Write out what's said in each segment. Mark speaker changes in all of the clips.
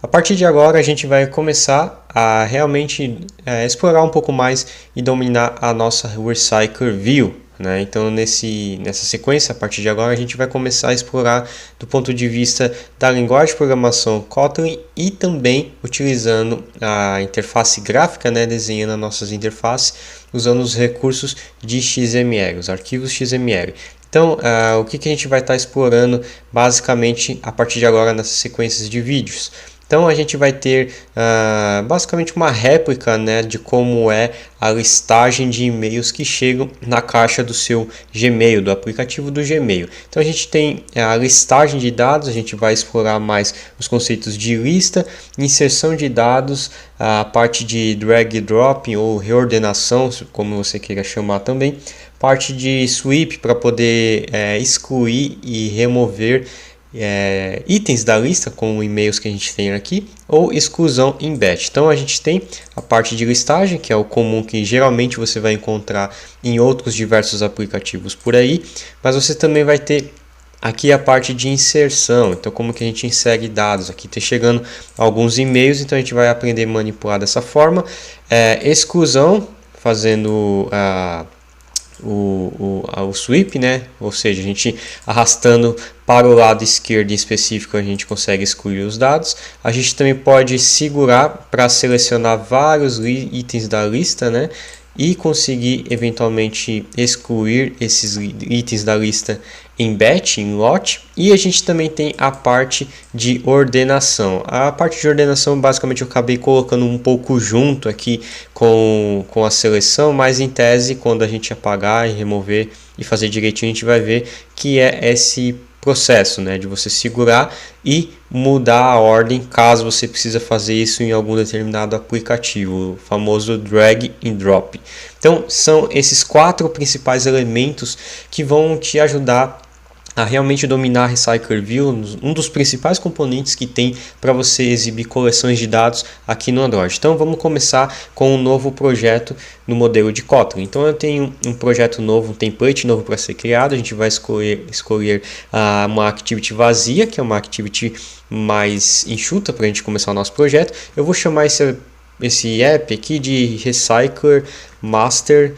Speaker 1: A partir de agora a gente vai começar a realmente explorar um pouco mais e dominar a nossa Recycler View, né? Então nessa sequência, a partir de agora, a gente vai começar a explorar do ponto de vista da linguagem de programação Kotlin e também utilizando a interface gráfica, né? Desenhando as nossas interfaces usando os recursos de XML, os arquivos XML. Então, o que a gente vai estar explorando basicamente a partir de agora nessas sequências de vídeos? Então a gente vai ter basicamente uma réplica, né, de como é a listagem de e-mails que chegam na caixa do seu Gmail, do aplicativo do Gmail. Então a gente tem a listagem de dados, a gente vai explorar mais os conceitos de lista, inserção de dados, a parte de drag e dropping ou reordenação, como você queira chamar também, parte de sweep para poder excluir e remover itens da lista com e-mails que a gente tem aqui, ou exclusão em batch. Então a gente tem a parte de listagem, que é o comum que geralmente você vai encontrar em outros diversos aplicativos por aí, mas você também vai ter aqui a parte de inserção. Então como que a gente insere dados, aqui está chegando alguns e-mails, então a gente vai aprender a manipular dessa forma. Exclusão, fazendo o sweep, né? Ou seja, a gente arrastando para o lado esquerdo em específico, a gente consegue excluir os dados. A gente também pode segurar para selecionar vários itens da lista, né? E conseguir eventualmente excluir esses itens da lista em batch, em lot. E a gente também tem a parte de ordenação. A parte de ordenação basicamente eu acabei colocando um pouco junto aqui com a seleção, mas em tese quando a gente apagar e remover e fazer direitinho, a gente vai ver que é esse processo, né, de você segurar e mudar a ordem caso você precisa fazer isso em algum determinado aplicativo, o famoso drag and drop. Então são esses 4 principais elementos que vão te ajudar a realmente dominar a Recycler View, um dos principais componentes que tem para você exibir coleções de dados aqui no Android. Então vamos começar com um novo projeto no modelo de Kotlin. Então eu tenho um projeto novo, um template novo para ser criado. A gente vai escolher uma activity vazia, que é uma activity mais enxuta para a gente começar o nosso projeto. Eu vou chamar esse app aqui de Recycler Master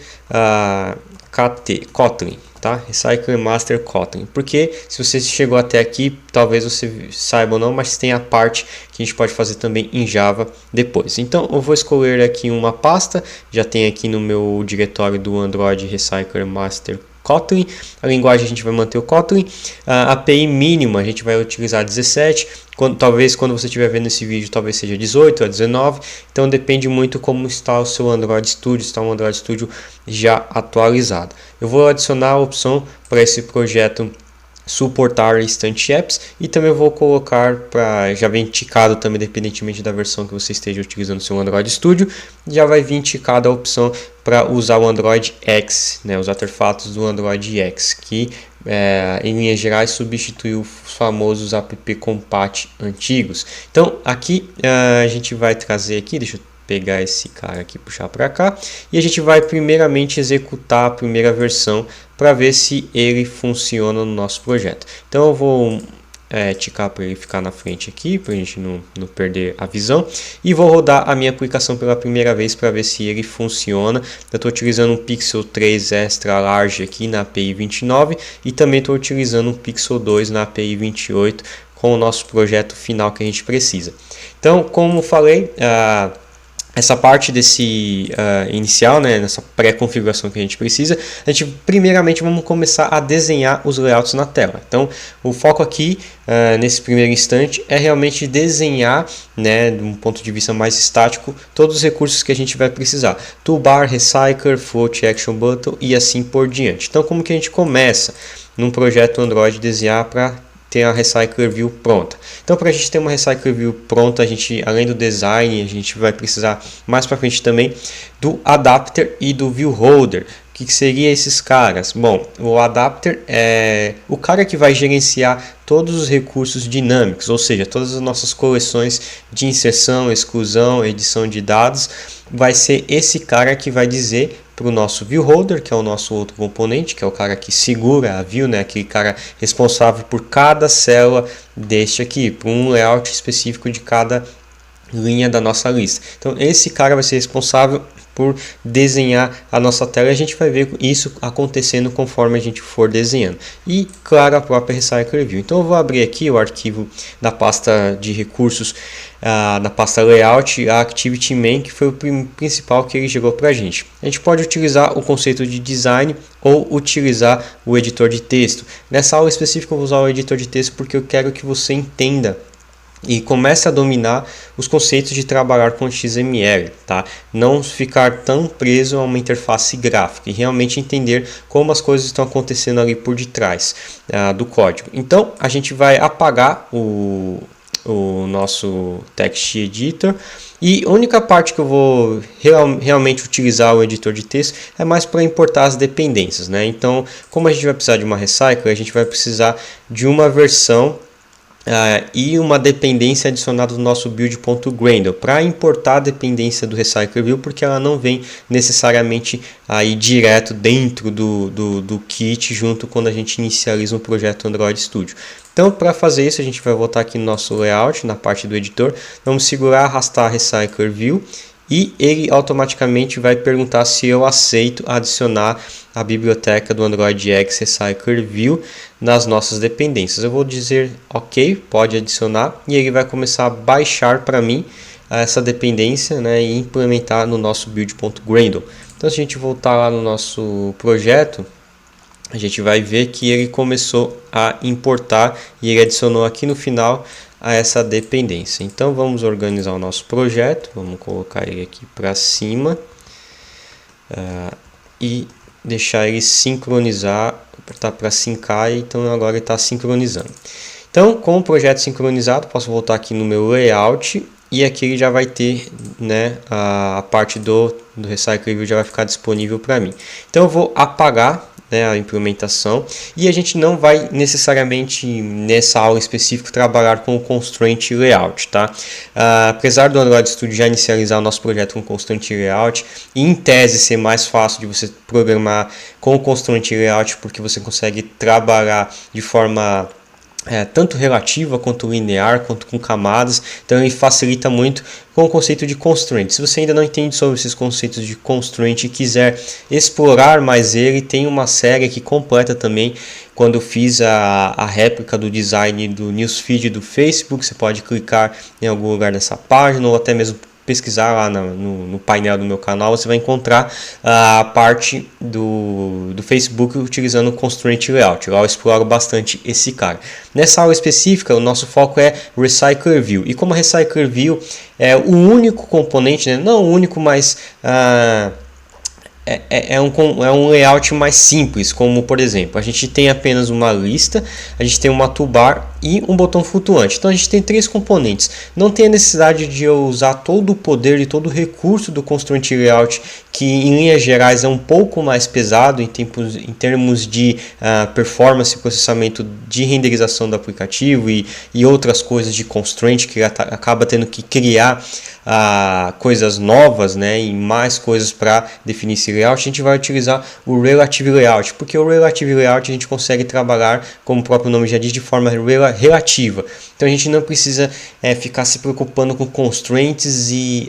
Speaker 1: Kotlin. Tá? Recycler Master Kotlin, porque se você chegou até aqui, talvez você saiba ou não, mas tem a parte que a gente pode fazer também em Java depois. Então eu vou escolher aqui uma pasta, já tem aqui no meu diretório do Android Recycler Master Kotlin. A linguagem a gente vai manter o Kotlin. A API mínima a gente vai utilizar 17. Talvez quando você estiver vendo esse vídeo, talvez seja 18 ou 19. Então depende muito como está o seu Android Studio, está um Android Studio já atualizado. Eu vou adicionar a opção para esse projeto suportar Instant Apps e também vou colocar para já vem ticado também, independentemente da versão que você esteja utilizando o seu Android Studio, já vai vir ticada a opção para usar o Android X, né, os artefatos do Android X, que em linhas gerais substituiu os famosos app compat antigos. Então aqui a gente vai trazer aqui, deixa eu pegar esse cara aqui, puxar para cá, e a gente vai primeiramente executar a primeira versão para ver se ele funciona no nosso projeto. Então eu vou ticar para ele ficar na frente aqui, para a gente não perder a visão, e vou rodar a minha aplicação pela primeira vez para ver se ele funciona. Eu estou utilizando um Pixel 3 Extra Large aqui na API 29 e também estou utilizando um Pixel 2 na API 28 com o nosso projeto final que a gente precisa. Então, como falei, essa parte desse inicial, né, nessa pré-configuração que a gente precisa, a gente primeiramente vamos começar a desenhar os layouts na tela. Então o foco aqui nesse primeiro instante é realmente desenhar, né, de um ponto de vista mais estático, todos os recursos que a gente vai precisar: toolbar, recycler, float, action button e assim por diante. Então como que a gente começa num projeto Android desenhar para ter a Recycler View pronta? Então para a gente ter uma Recycler View pronta, a gente, além do design, a gente vai precisar mais para frente também do adapter e do view holder. O que seria esses caras? Bom, o adapter é o cara que vai gerenciar todos os recursos dinâmicos, ou seja, todas as nossas coleções de inserção, exclusão, edição de dados. Vai ser esse cara que vai dizer para o nosso view holder, que é o nosso outro componente, que é o cara que segura a view, né? Aquele cara responsável por cada célula deste aqui, por um layout específico de cada linha da nossa lista. Então esse cara vai ser responsável por desenhar a nossa tela e a gente vai ver isso acontecendo conforme a gente for desenhando. E claro, a própria Recycler View. Então eu vou abrir aqui o arquivo da pasta de recursos, da pasta Layout, a Activity Main, que foi o principal que ele chegou para a gente. A gente pode utilizar o conceito de design ou utilizar o editor de texto. Nessa aula específica eu vou usar o editor de texto porque eu quero que você entenda e comece a dominar os conceitos de trabalhar com XML, tá? Não ficar tão preso a uma interface gráfica e realmente entender como as coisas estão acontecendo ali por detrás do código. Então a gente vai apagar o nosso text editor e a única parte que eu vou realmente utilizar o editor de texto é mais para importar as dependências, né? Então, como a gente vai precisar de uma recycle, a gente vai precisar de uma versão e uma dependência adicionada no nosso build.gradle para importar a dependência do Recycler View, porque ela não vem necessariamente aí direto dentro do kit junto quando a gente inicializa um projeto Android Studio. Então, para fazer isso, a gente vai voltar aqui no nosso layout, na parte do editor, vamos segurar, arrastar Recycler View e ele automaticamente vai perguntar se eu aceito adicionar a biblioteca do Android X Recycler View nas nossas dependências. Eu vou dizer OK, pode adicionar, e ele vai começar a baixar para mim essa dependência, né, e implementar no nosso build.gradle. Então, se a gente voltar lá no nosso projeto, a gente vai ver que ele começou a importar e ele adicionou aqui no final a essa dependência. Então vamos organizar o nosso projeto, vamos colocar ele aqui para cima e deixar ele sincronizar, apertar para sincar, então agora ele está sincronizando. Então, com o projeto sincronizado, posso voltar aqui no meu layout e aqui ele já vai ter, né, a parte do Recycler View já vai ficar disponível para mim. Então eu vou apagar, né, a implementação, e a gente não vai necessariamente nessa aula específica trabalhar com o Constraint Layout, tá? Apesar do Android Studio já inicializar o nosso projeto com Constraint Layout, e em tese ser mais fácil de você programar com o Constraint Layout, porque você consegue trabalhar de forma tanto relativa quanto linear, quanto com camadas, então ele facilita muito com o conceito de constraint. Se você ainda não entende sobre esses conceitos de constraint e quiser explorar mais ele, tem uma série aqui completa também. Quando eu fiz a réplica do design do newsfeed do Facebook, você pode clicar em algum lugar nessa página ou até mesmo pesquisar lá no painel do meu canal, você vai encontrar a parte do Facebook utilizando o Constraint Layout. Lá eu exploro bastante esse cara. Nessa aula específica, o nosso foco é Recycler View. E como a Recycler View é o único componente, né? Não o único, mas é um layout mais simples, como por exemplo, a gente tem apenas uma lista, a gente tem uma toolbar e um botão flutuante. Então a gente tem três componentes. Não tem a necessidade de eu usar todo o poder e todo o recurso do Constraint Layout, que em linhas gerais é um pouco mais pesado em termos de performance, processamento de renderização do aplicativo e outras coisas de constraint, que acaba tendo que criar coisas novas, né, e mais coisas para definir esse layout. A gente vai utilizar o Relative Layout, porque o Relative Layout a gente consegue trabalhar, como o próprio nome já diz, de forma relativa. Então a gente não precisa ficar se preocupando com constraints e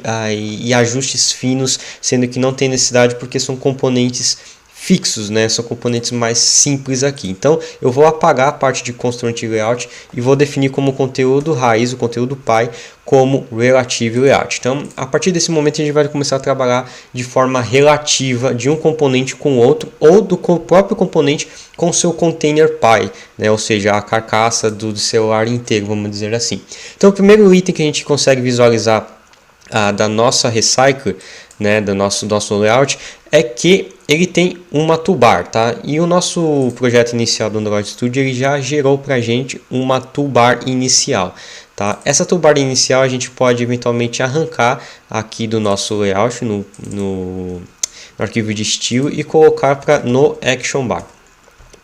Speaker 1: ajustes finos, sendo que não tem necessidade, porque são componentes fixos, né? São componentes mais simples aqui. Então eu vou apagar a parte de Constraint Layout e vou definir como conteúdo raiz, o conteúdo pai, como Relative Layout. Então a partir desse momento a gente vai começar a trabalhar de forma relativa de um componente com o outro, ou do próprio componente com seu container pai, né? Ou seja, a carcaça do celular inteiro, vamos dizer assim. Então o primeiro item que a gente consegue visualizar da nossa Recycler, né, do nosso layout, é que ele tem uma toolbar, tá? E o nosso projeto inicial do Android Studio ele já gerou para a gente uma toolbar inicial, tá? Essa toolbar inicial a gente pode eventualmente arrancar aqui do nosso layout no arquivo de estilo e colocar no Action Bar.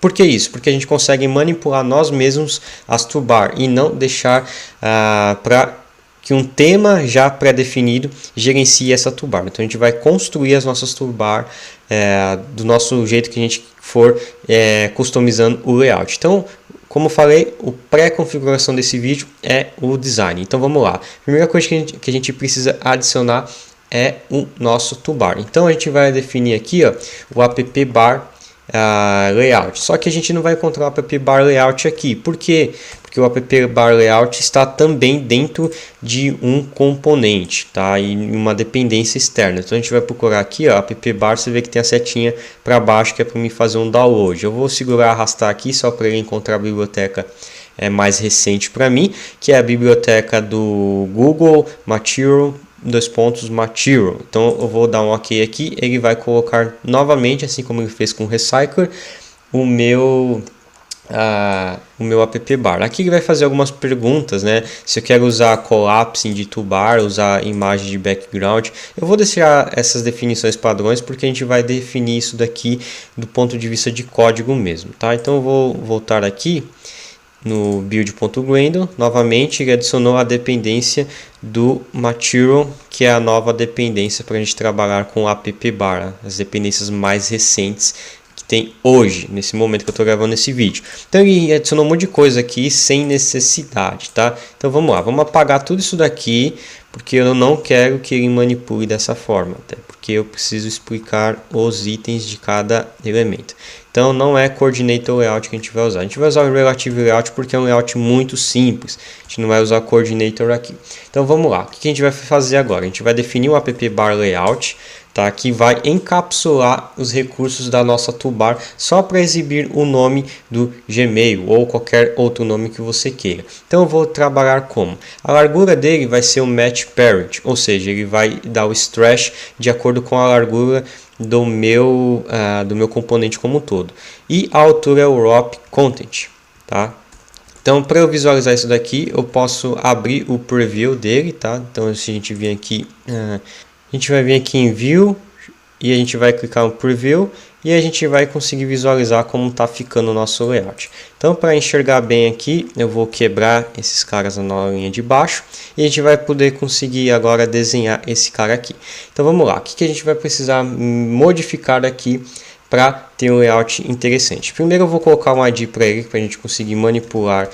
Speaker 1: Por que isso? Porque a gente consegue manipular nós mesmos as toolbar e não deixar para que um tema já pré-definido gerencie essa toolbar. Então a gente vai construir as nossas toolbar do nosso jeito que a gente for customizando o layout. Então, como eu falei, a pré-configuração desse vídeo é o design. Então vamos lá. A primeira coisa que a gente precisa adicionar é o nosso toolbar. Então a gente vai definir aqui, ó, o app bar layout. Só que a gente não vai encontrar o app bar layout aqui. Por quê? Porque o app bar layout está também dentro de um componente, tá? E uma dependência externa. Então a gente vai procurar aqui, ó, app bar, você vê que tem a setinha para baixo que é para mim fazer um download. Eu vou segurar, arrastar aqui só para ele encontrar a biblioteca mais recente para mim, que é a biblioteca do Google Material Material. Então eu vou dar um OK aqui, ele vai colocar novamente, assim como ele fez com o Recycler, o meu app bar. Aqui ele vai fazer algumas perguntas, né? Se eu quero usar collapsing de toolbar, usar imagem de background. Eu vou deixar essas definições padrões porque a gente vai definir isso daqui do ponto de vista de código mesmo, tá? Então eu vou voltar aqui no build.gradle, novamente ele adicionou a dependência do Material, que é a nova dependência para a gente trabalhar com o app bar, as dependências mais recentes que tem hoje, nesse momento que eu estou gravando esse vídeo. Então ele adicionou um monte de coisa aqui sem necessidade, tá? Então vamos lá, vamos apagar tudo isso daqui, porque eu não quero que ele manipule dessa forma, até porque eu preciso explicar os itens de cada elemento. Então não é Coordinator Layout que a gente vai usar. A gente vai usar o Relative Layout porque é um layout muito simples. A gente não vai usar Coordinator aqui. Então vamos lá. O que a gente vai fazer agora? A gente vai definir um app bar layout, tá? Que vai encapsular os recursos da nossa toolbar só para exibir o nome do Gmail ou qualquer outro nome que você queira. Então eu vou trabalhar como? A largura dele vai ser o match parent, ou seja, ele vai dar o stretch de acordo com a largura do meu componente como um todo. E a altura é o wrap content, tá? Então, para eu visualizar isso daqui, eu posso abrir o preview dele, tá? Então, se a gente vir aqui, a gente vai vir aqui em view e a gente vai clicar no preview e a gente vai conseguir visualizar como está ficando o nosso layout. Então, para enxergar bem aqui, eu vou quebrar esses caras na linha de baixo e a gente vai poder conseguir agora desenhar esse cara aqui. Então, vamos lá. O que a gente vai precisar modificar aqui para ter um layout interessante? Primeiro, eu vou colocar um ID para ele, para a gente conseguir manipular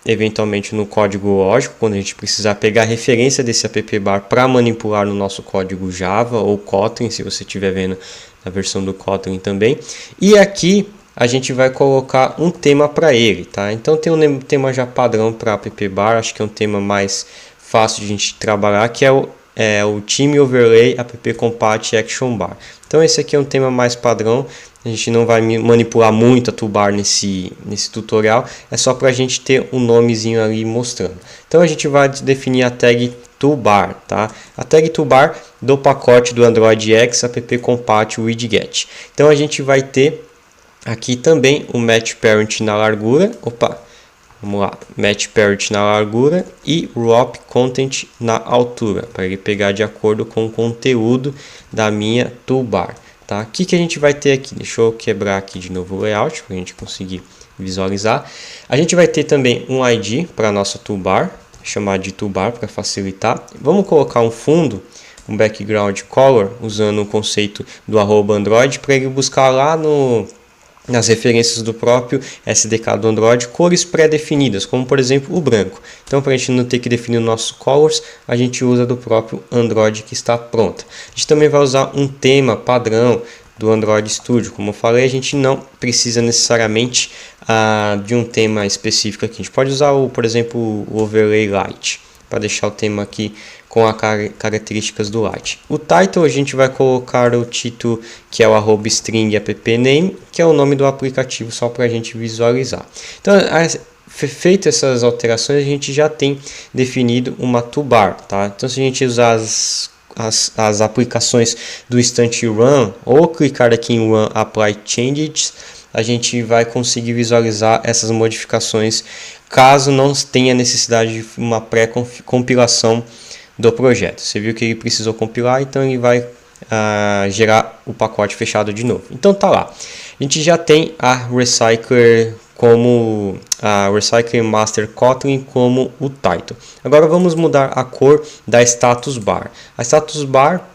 Speaker 1: eventualmente no código lógico, quando a gente precisar pegar a referência desse app bar para manipular no nosso código Java ou Kotlin, se você estiver vendo a versão do Kotlin também. E aqui a gente vai colocar um tema para ele, tá? Então tem um tema já padrão para app bar, acho que é um tema mais fácil de a gente trabalhar, que é o Theme Overlay App Compat Action Bar. Então esse aqui é um tema mais padrão. A gente não vai manipular muito a toolbar nesse tutorial, é só para a gente ter um nomezinho ali mostrando. Então a gente vai definir a tag toolbar, tá? A tag toolbar do pacote do Android X app compat widget. Então a gente vai ter aqui também o match parent na largura, vamos lá, match parent na largura e wrap content na altura, para ele pegar de acordo com o conteúdo da minha toolbar. Tá? O que a gente vai ter aqui? Deixa eu quebrar aqui de novo o layout para a gente conseguir visualizar. A gente vai ter também um ID para a nossa toolbar, chamado de toolbar para facilitar. Vamos colocar um fundo, um background color, usando o conceito do @Android para ele buscar lá nas referências do próprio SDK do Android cores pré-definidas, como por exemplo o branco. Então, para a gente não ter que definir nossos colors, a gente usa do próprio Android que está pronto. A gente também vai usar um tema padrão do Android Studio. Como eu falei, a gente não precisa necessariamente de um tema específico aqui. A gente pode usar, por exemplo, o Overlay Light, para deixar o tema aqui com as características do Light. O title a gente vai colocar o título, que é o @string appname, que é o nome do aplicativo, só para a gente visualizar. Então, feito essas alterações, a gente já tem definido uma toolbar, tá? Então, se a gente usar as aplicações do Instant Run ou clicar aqui em Run Apply Changes, a gente vai conseguir visualizar essas modificações caso não tenha necessidade de uma pré-compilação do projeto. Você viu que ele precisou compilar, então ele vai gerar o pacote fechado de novo. Então tá lá. A gente já tem a Recycler como a Recycler Master Kotlin como o title. Agora vamos mudar a cor da status bar. A status bar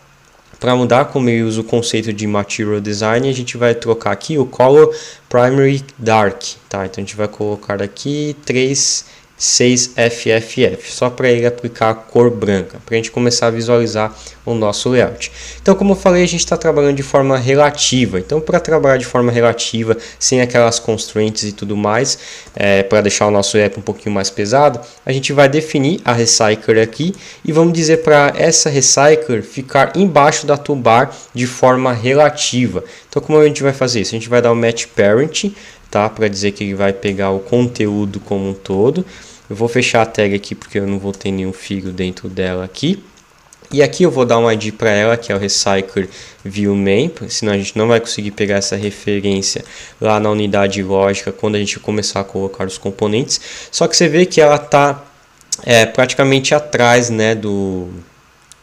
Speaker 1: Para mudar como ele usa o conceito de Material Design, a gente vai trocar aqui o Color Primary Dark, tá? Então a gente vai colocar aqui 36FFF, só para ele aplicar a cor branca, para a gente começar a visualizar o nosso layout. Então, como eu falei, a gente está trabalhando de forma relativa. Então, para trabalhar de forma relativa, sem aquelas constraints e tudo mais, para deixar o nosso app um pouquinho mais pesado, a gente vai definir a Recycler aqui e vamos dizer para essa Recycler ficar embaixo da toolbar de forma relativa. Então, como a gente vai fazer isso? A gente vai dar o Match Parent, tá? Para dizer que ele vai pegar o conteúdo como um todo. Eu vou fechar a tag aqui porque eu não vou ter nenhum fio dentro dela aqui. E aqui eu vou dar um ID para ela, que é o Recycler View Main, senão a gente não vai conseguir pegar essa referência lá na unidade lógica quando a gente começar a colocar os componentes. Só que você vê que ela está praticamente atrás, né,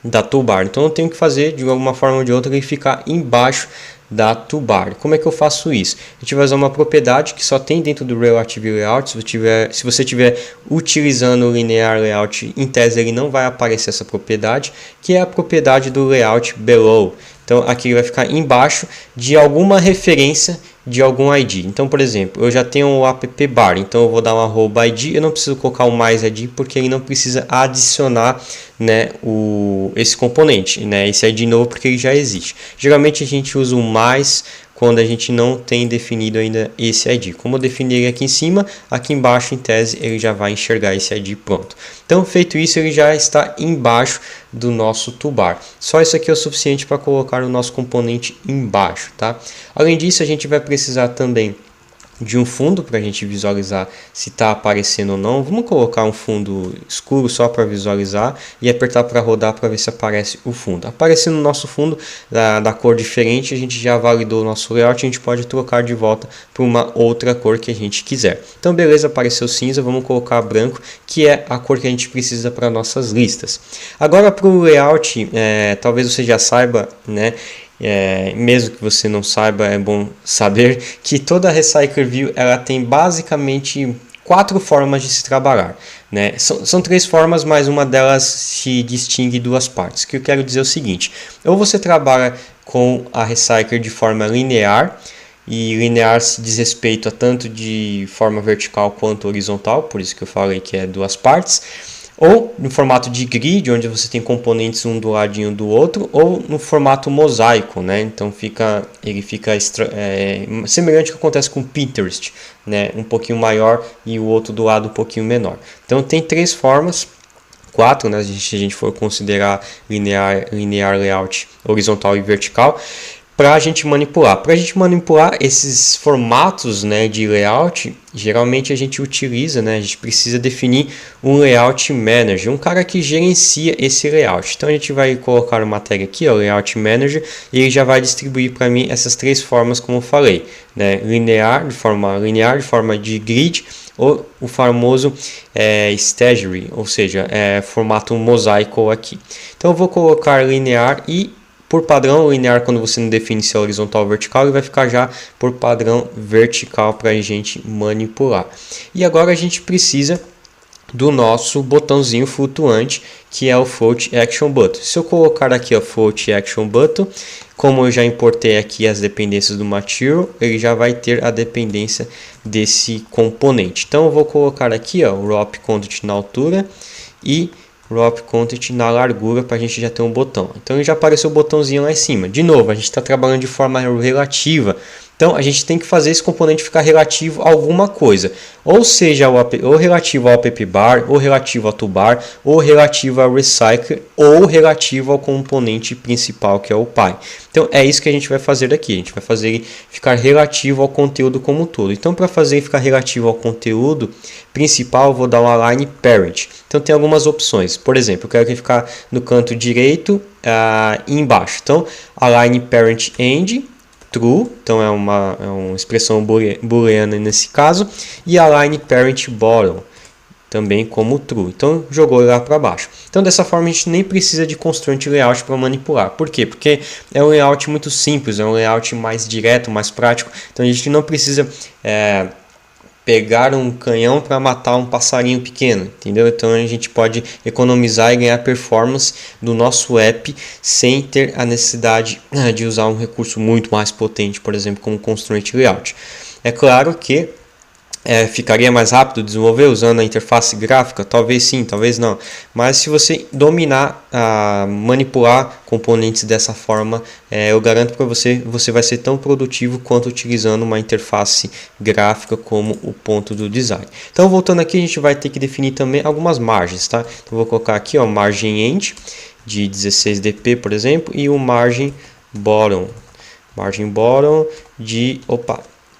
Speaker 1: da toolbar. Então eu tenho que fazer de alguma forma ou de outra ele ficar embaixo da toolbar. Como é que eu faço isso? A gente vai usar uma propriedade que só tem dentro do Relative Layout. Se você estiver utilizando o Linear Layout, em tese ele não vai aparecer essa propriedade, que é a propriedade do Layout Below. Então aqui ele vai ficar embaixo de alguma referência de algum ID. Então, por exemplo, eu já tenho o app bar, então eu vou dar uma @id, eu não preciso colocar o mais ID porque ele não precisa adicionar, né, esse componente, né, esse ID novo porque ele já existe. Geralmente a gente usa o mais quando a gente não tem definido ainda esse ID. Como eu defini ele aqui em cima, aqui embaixo em tese ele já vai enxergar esse ID pronto. Então, feito isso, ele já está embaixo do nosso toolbar. Só isso aqui é o suficiente para colocar o nosso componente embaixo, tá? Além disso, a gente vai precisar também de um fundo para a gente visualizar se está aparecendo ou não. Vamos colocar um fundo escuro só para visualizar e apertar para rodar para ver se aparece o fundo. Aparecendo o nosso fundo da cor diferente, a gente já validou o nosso layout, a gente pode trocar de volta para uma outra cor que a gente quiser. Então beleza, apareceu cinza, vamos colocar branco, que é a cor que a gente precisa para nossas listas. Agora para o layout, talvez você já saiba, né? Mesmo que você não saiba, é bom saber que toda Recycler View ela tem basicamente 4 formas de se trabalhar, né? São 3 formas, mas uma delas se distingue em 2 partes. O que eu quero dizer é o seguinte: ou você trabalha com a Recycler de forma linear, e linear se diz respeito a tanto de forma vertical quanto horizontal, por isso que eu falei que é 2 partes. Ou no formato de grid, onde você tem componentes um do ladinho do outro, ou no formato mosaico, né? Então ele fica semelhante ao que acontece com Pinterest, né? Um pouquinho maior e o outro do lado um pouquinho menor. Então tem 3 formas, 4, né? Se a gente for considerar linear layout horizontal e vertical, para a gente manipular. Para a gente manipular esses formatos, né, de layout, geralmente a gente utiliza, né, a gente precisa definir um layout manager, um cara que gerencia esse layout. Então a gente vai colocar uma tag aqui, ó, layout manager, e ele já vai distribuir para mim essas 3 formas, como eu falei, né, linear, de forma de grid, ou o famoso staggery, ou seja, formato mosaico aqui. Então eu vou colocar linear e por padrão, linear, quando você não define se é horizontal ou vertical, ele vai ficar já por padrão vertical para a gente manipular. E agora a gente precisa do nosso botãozinho flutuante, que é o Float Action Button. Se eu colocar aqui o Float Action Button, como eu já importei aqui as dependências do Material, ele já vai ter a dependência desse componente. Então eu vou colocar aqui o Wrap Content na altura e Wrap Content na largura para a gente já ter um botão. Então já apareceu o botãozinho lá em cima. De novo, a gente está trabalhando de forma relativa. Então a gente tem que fazer esse componente ficar relativo a alguma coisa. Ou seja, ou relativo ao app bar, ou relativo ao toolbar, ou relativo ao recycle, ou relativo ao componente principal que é o Py. Então é isso que a gente vai fazer aqui. A gente vai fazer ele ficar relativo ao conteúdo como um todo. Então para fazer ele ficar relativo ao conteúdo principal, eu vou dar um align parent. Então tem algumas opções. Por exemplo, eu quero que ele ficar no canto direito e embaixo. Então align parent end true, então é uma expressão booleana nesse caso, e align parent bottom também como true. Então jogou lá para baixo. Então dessa forma a gente nem precisa de constraint layout para manipular. Por quê? Porque é um layout muito simples, é um layout mais direto, mais prático. Então a gente não precisa pegar um canhão para matar um passarinho pequeno, entendeu? Então a gente pode economizar e ganhar performance do nosso app sem ter a necessidade de usar um recurso muito mais potente, por exemplo, como Constraint Layout. É claro que ficaria mais rápido desenvolver usando a interface gráfica? Talvez sim, talvez não. Mas se você dominar, manipular componentes dessa forma, eu garanto para você, você vai ser tão produtivo quanto utilizando uma interface gráfica como o ponto do design. Então, voltando aqui, a gente vai ter que definir também algumas margens, tá? Então, vou colocar aqui, ó, margem end de 16 dp, por exemplo, e o margem bottom de,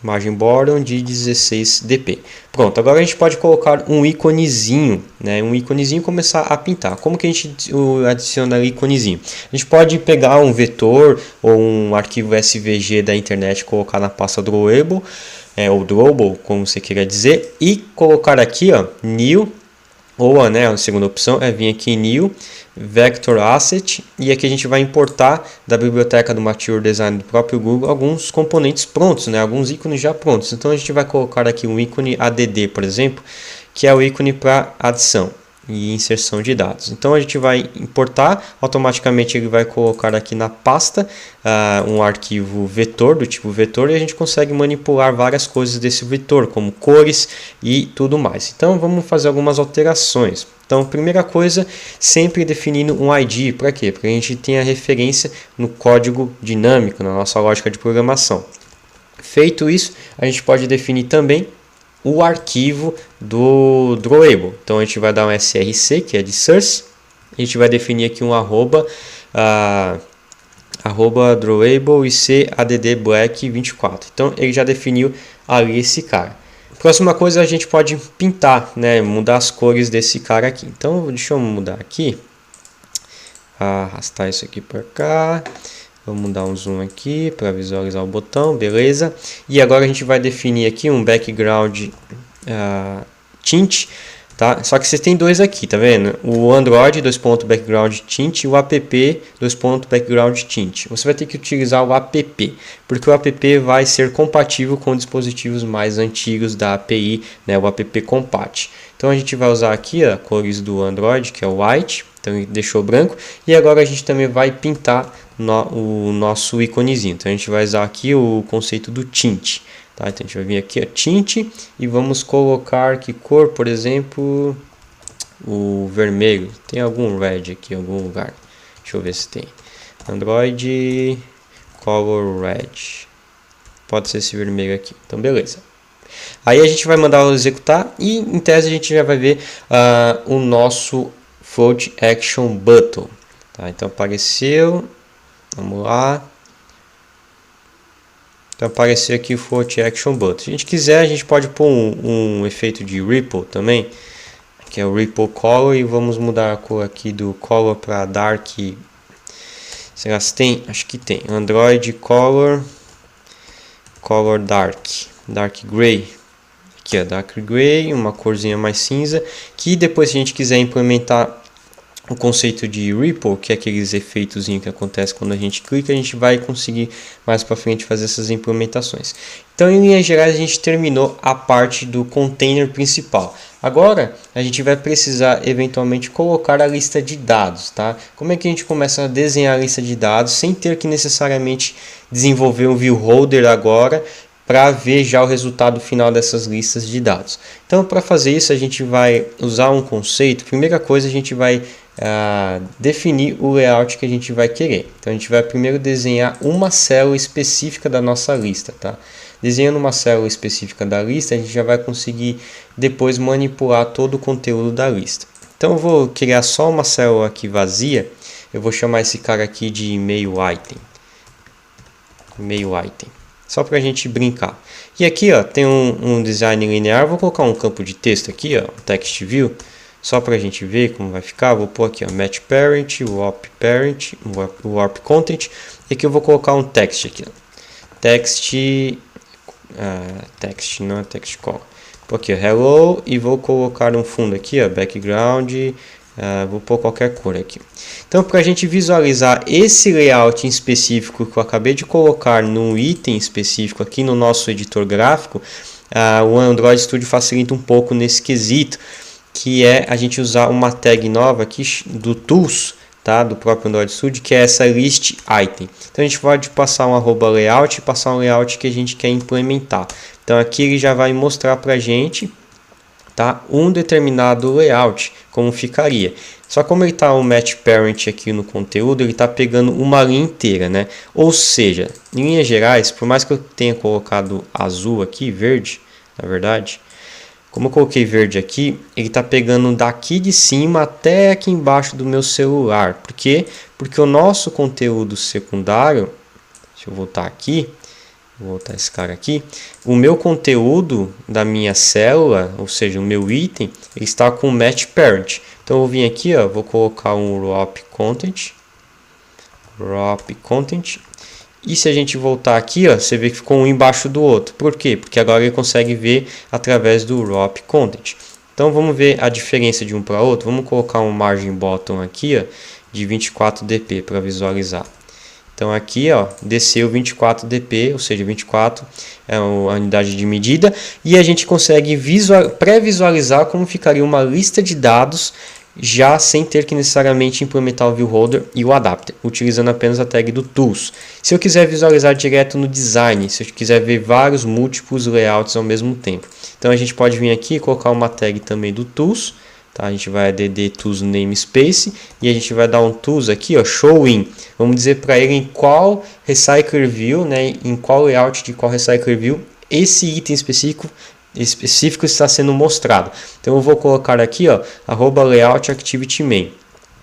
Speaker 1: margem bottom de 16 dp. Pronto, agora a gente pode colocar um íconezinho, né? Um íconezinho e começar a pintar. Como que a gente adiciona íconezinho? A gente pode pegar um vetor ou um arquivo SVG da internet, colocar na pasta Drawable, ou Drawable, como você queira dizer, e colocar aqui, ó, new, ou a segunda opção é vir aqui em new, vector asset, e aqui a gente vai importar da biblioteca do Mature Design do próprio Google alguns componentes prontos, né? Alguns ícones já prontos. Então a gente vai colocar aqui um ícone add, por exemplo, que é o ícone para adição e inserção de dados. Então a gente vai importar, automaticamente ele vai colocar aqui na pasta um arquivo vetor, do tipo vetor, e a gente consegue manipular várias coisas desse vetor, como cores e tudo mais. Então vamos fazer algumas alterações. Então, primeira coisa, sempre definindo um ID. Para quê? Para que a gente tenha referência no código dinâmico, na nossa lógica de programação. Feito isso, a gente pode definir também o arquivo do Drawable. Então, a gente vai dar um src, que é de source. A gente vai definir aqui um arroba Drawable IC ADD Black 24. Então, ele já definiu ali esse cara. Próxima coisa, a gente pode pintar, né? Mudar as cores desse cara aqui. Então, deixa eu mudar aqui. Arrastar isso aqui para cá. Vamos dar um zoom aqui para visualizar o botão, beleza. E agora a gente vai definir aqui um background tint. Tá? Só que você tem dois aqui, tá vendo? O Android background tint e o app background tint. Você vai ter que utilizar o app, porque o app vai ser compatível com dispositivos mais antigos da API, né? O app compat. Então a gente vai usar aqui as cores do Android, que é o white, então ele deixou branco, e agora a gente também vai pintar o nosso íconezinho. Então a gente vai usar aqui o conceito do tint. Tá, então a gente vai vir aqui a tint e vamos colocar que cor, por exemplo, o vermelho. Tem algum red aqui em algum lugar? Deixa eu ver se tem. Android color red. Pode ser esse vermelho aqui. Então beleza. Aí a gente vai mandar ela executar e em tese a gente já vai ver o nosso float action button. Tá, então apareceu. Vamos lá. Então apareceu aqui o Float Action Button. Se a gente quiser, a gente pode pôr um efeito de Ripple também, que é o Ripple Color, e vamos mudar a cor aqui do Color para Dark. Será que tem? Acho que tem. Android Color Dark Gray. Aqui é Dark Gray, uma corzinha mais cinza, que depois se a gente quiser implementar o conceito de Ripple, que é aqueles efeitos que acontece quando a gente clica, a gente vai conseguir mais para frente fazer essas implementações. Então, em linhas gerais, a gente terminou a parte do container principal. Agora, a gente vai precisar eventualmente colocar a lista de dados, tá? Como é que a gente começa a desenhar a lista de dados sem ter que necessariamente desenvolver um view holder agora para ver já o resultado final dessas listas de dados? Então, para fazer isso, a gente vai usar um conceito. Primeira coisa, a gente vai definir o layout que a gente vai querer. Então a gente vai primeiro desenhar uma célula específica da nossa lista, tá? Desenhando uma célula específica da lista, a gente já vai conseguir depois manipular todo o conteúdo da lista. Então eu vou criar só uma célula aqui vazia. Eu vou chamar esse cara aqui de mail item. Só para a gente brincar. E aqui, ó, tem um design linear. Vou colocar um campo de texto aqui, ó, text view. Só para a gente ver como vai ficar, vou pôr aqui ó, match parent, warp content, e aqui eu vou colocar um text aqui, ó. Text não é text call. Vou aqui ó, hello, e vou colocar um fundo aqui, ó, background, vou pôr qualquer cor aqui. Então, para a gente visualizar esse layout em específico que eu acabei de colocar num item específico aqui no nosso editor gráfico, o Android Studio facilita um pouco nesse quesito, que é a gente usar uma tag nova aqui do Tools, tá? Do próprio Android Studio, que é essa list item. Então a gente pode passar um @layout e passar um layout que a gente quer implementar. Então aqui ele já vai mostrar para a gente, tá, um determinado layout, como ficaria. Só como ele está o match parent aqui no conteúdo, ele está pegando uma linha inteira, né? Ou seja, em linhas gerais, por mais que eu tenha colocado azul aqui, verde, na verdade, como eu coloquei verde aqui, ele está pegando daqui de cima até aqui embaixo do meu celular. Por quê? Porque o nosso conteúdo secundário, deixa eu voltar aqui, vou voltar esse cara aqui, o meu conteúdo da minha célula, ou seja, o meu item, ele está com match parent. Então eu vou vir aqui, ó, vou colocar um wrap content, e se a gente voltar aqui, ó, você vê que ficou um embaixo do outro. Por quê? Porque agora ele consegue ver através do wrap content. Então vamos ver a diferença de um para outro. Vamos colocar um margin bottom aqui, ó, de 24 dp para visualizar. Então aqui, ó, desceu 24 dp, ou seja, 24 é a unidade de medida, e a gente consegue pré-visualizar como ficaria uma lista de dados já sem ter que necessariamente implementar o viewholder e o adapter, utilizando apenas a tag do Tools. Se eu quiser visualizar direto no design, se eu quiser ver vários múltiplos layouts ao mesmo tempo, então a gente pode vir aqui e colocar uma tag também do Tools. Tá, a gente vai add tools namespace e a gente vai dar um tools aqui, ó, show in. Vamos dizer para ele em qual recycler view, né, em qual layout de qual recycler view esse item específico está sendo mostrado. Então eu vou colocar aqui, ó, @layout activity main.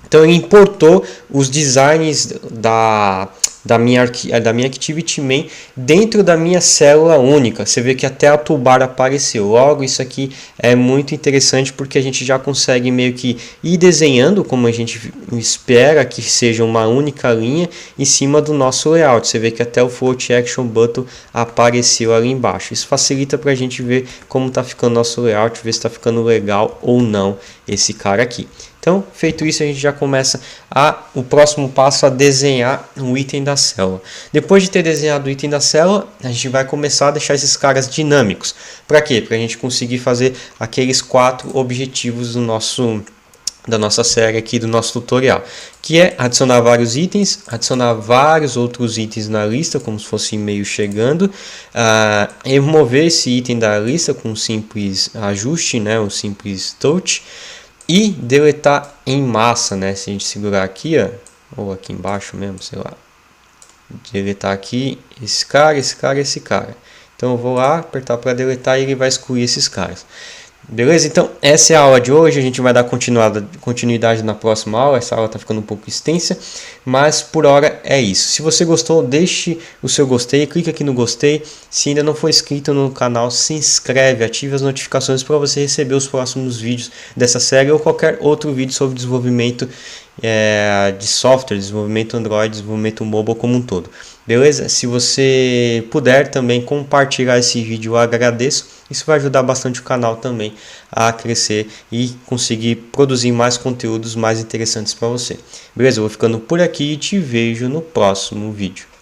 Speaker 1: Então ele importou os designs da minha Activity Main dentro da minha célula única. Você vê que até a toolbar apareceu. Logo, isso aqui é muito interessante porque a gente já consegue meio que ir desenhando como a gente espera que seja uma única linha em cima do nosso layout. Você vê que até o Float Action Button apareceu ali embaixo. Isso facilita para a gente ver como está ficando nosso layout, ver se está ficando legal ou não esse cara aqui. Então, feito isso, a gente já começa o próximo passo a desenhar um item da célula. Depois de ter desenhado o item da célula, a gente vai começar a deixar esses caras dinâmicos. Para quê? Para a gente conseguir fazer aqueles 4 objetivos da nossa série aqui, do nosso tutorial, que é adicionar vários itens, adicionar vários outros itens na lista, como se fosse e-mail chegando, remover esse item da lista com um simples ajuste, né, um simples touch, e deletar em massa, né? Se a gente segurar aqui, ó, ou aqui embaixo mesmo, sei lá, deletar aqui esse cara, esse cara, esse cara. Então eu vou lá, apertar para deletar e ele vai excluir esses caras. Beleza? Então essa é a aula de hoje, a gente vai dar continuidade na próxima aula. Essa aula está ficando um pouco extensa, mas por hora é isso. Se você gostou, deixe o seu gostei, clique aqui no gostei. Se ainda não for inscrito no canal, se inscreve, ative as notificações para você receber os próximos vídeos dessa série ou qualquer outro vídeo sobre desenvolvimento de software, desenvolvimento Android, desenvolvimento mobile como um todo. Beleza? Se você puder também compartilhar esse vídeo, eu agradeço. Isso vai ajudar bastante o canal também a crescer e conseguir produzir mais conteúdos mais interessantes para você. Beleza? Eu vou ficando por aqui e te vejo no próximo vídeo.